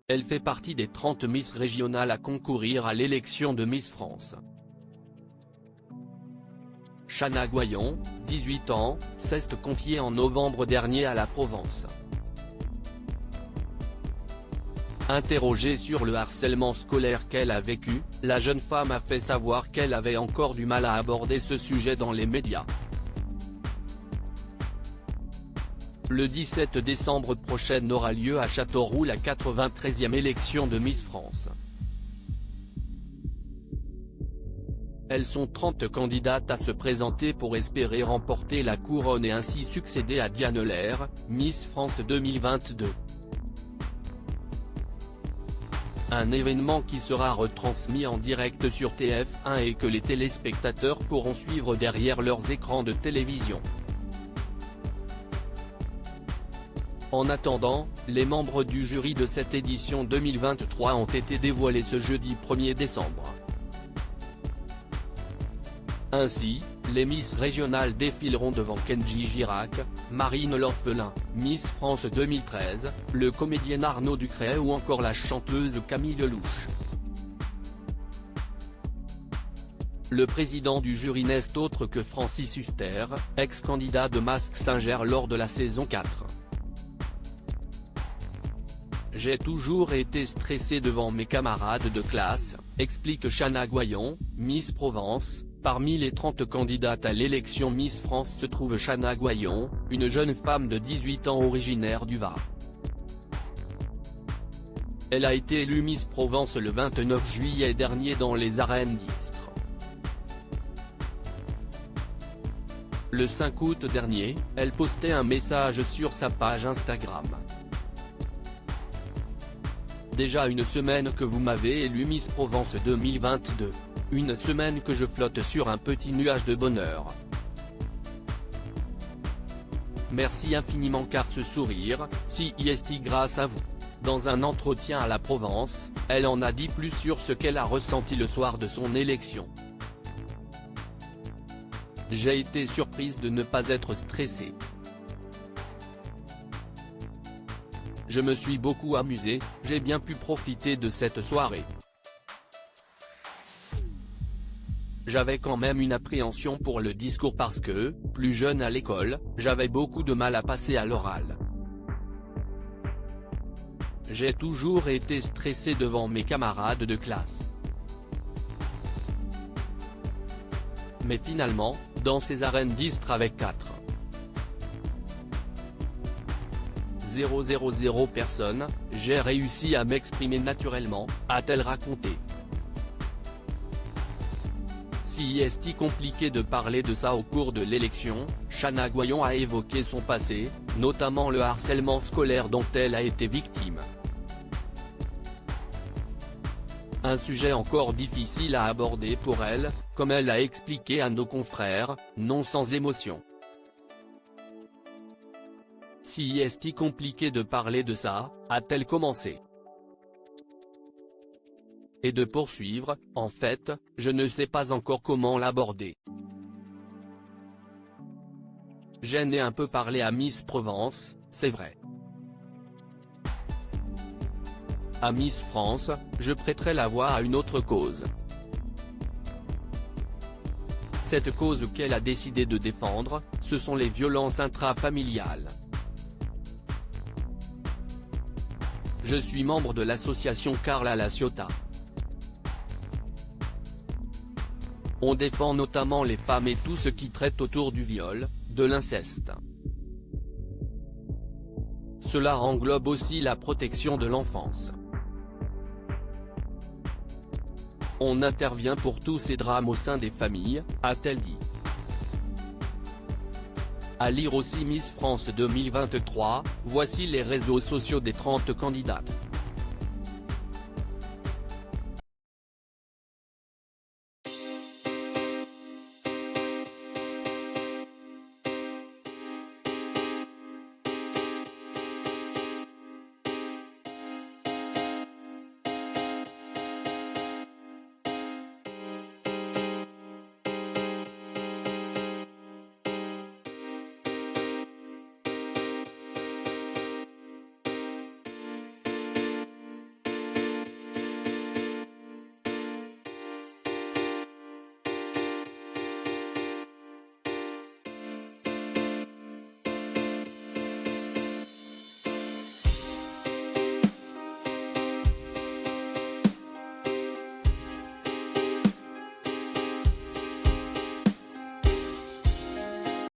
Elle fait partie des 30 Miss régionales à concourir à l'élection de Miss France. Chana Goyon, 18 ans, s'est confiée en novembre dernier à la Provence. Interrogée sur le harcèlement scolaire qu'elle a vécu, la jeune femme a fait savoir qu'elle avait encore du mal à aborder ce sujet dans les médias. Le 17 décembre prochain aura lieu à Châteauroux la 93e élection de Miss France. Elles sont 30 candidates à se présenter pour espérer remporter la couronne et ainsi succéder à Diane Lair, Miss France 2022. Un événement qui sera retransmis en direct sur TF1 et que les téléspectateurs pourront suivre derrière leurs écrans de télévision. En attendant, les membres du jury de cette édition 2023 ont été dévoilés ce jeudi 1er décembre. Ainsi, les Miss régionales défileront devant Kenji Girac, Marine L'Orphelin, Miss France 2013, le comédien Arnaud Ducret ou encore la chanteuse Camille Lelouch. Le président du jury n'est autre que Francis Huster, ex-candidat de Mask Singer lors de la saison 4. J'ai toujours été stressée devant mes camarades de classe, explique Chana Goyon, Miss Provence. Parmi les 30 candidates à l'élection Miss France se trouve Chana Goyon, une jeune femme de 18 ans originaire du Var. Elle a été élue Miss Provence le 29 juillet dernier dans les arènes d'Istres. Le 5 août dernier, elle postait un message sur sa page Instagram. Déjà une semaine que vous m'avez élue Miss Provence 2022. Une semaine que je flotte sur un petit nuage de bonheur. Merci infiniment car ce sourire, si est grâce à vous. Dans un entretien à la Provence, elle en a dit plus sur ce qu'elle a ressenti le soir de son élection. J'ai été surprise de ne pas être stressée. Je me suis beaucoup amusée, j'ai bien pu profiter de cette soirée. J'avais quand même une appréhension pour le discours parce que, plus jeune à l'école, j'avais beaucoup de mal à passer à l'oral. J'ai toujours été stressée devant mes camarades de classe. Mais finalement, dans ces arènes d'Istres avec 4,000 personnes, j'ai réussi à m'exprimer naturellement, a-t-elle raconté. Si est compliqué de parler de ça au cours de l'élection, Chana Goyon a évoqué son passé, notamment le harcèlement scolaire dont elle a été victime. Un sujet encore difficile à aborder pour elle, comme elle a expliqué à nos confrères, non sans émotion. Si est compliqué de parler de ça, a-t-elle commencé. Et de poursuivre, en fait, je ne sais pas encore comment l'aborder. J'en ai un peu parlé à Miss Provence, c'est vrai. À Miss France, je prêterai la voix à une autre cause. Cette cause qu'elle a décidé de défendre, ce sont les violences intrafamiliales. Je suis membre de l'association Carla La Ciotat. On défend notamment les femmes et tout ce qui traite autour du viol, de l'inceste. Cela englobe aussi la protection de l'enfance. On intervient pour tous ces drames au sein des familles, a-t-elle dit. À lire aussi Miss France 2023, voici les réseaux sociaux des 30 candidates.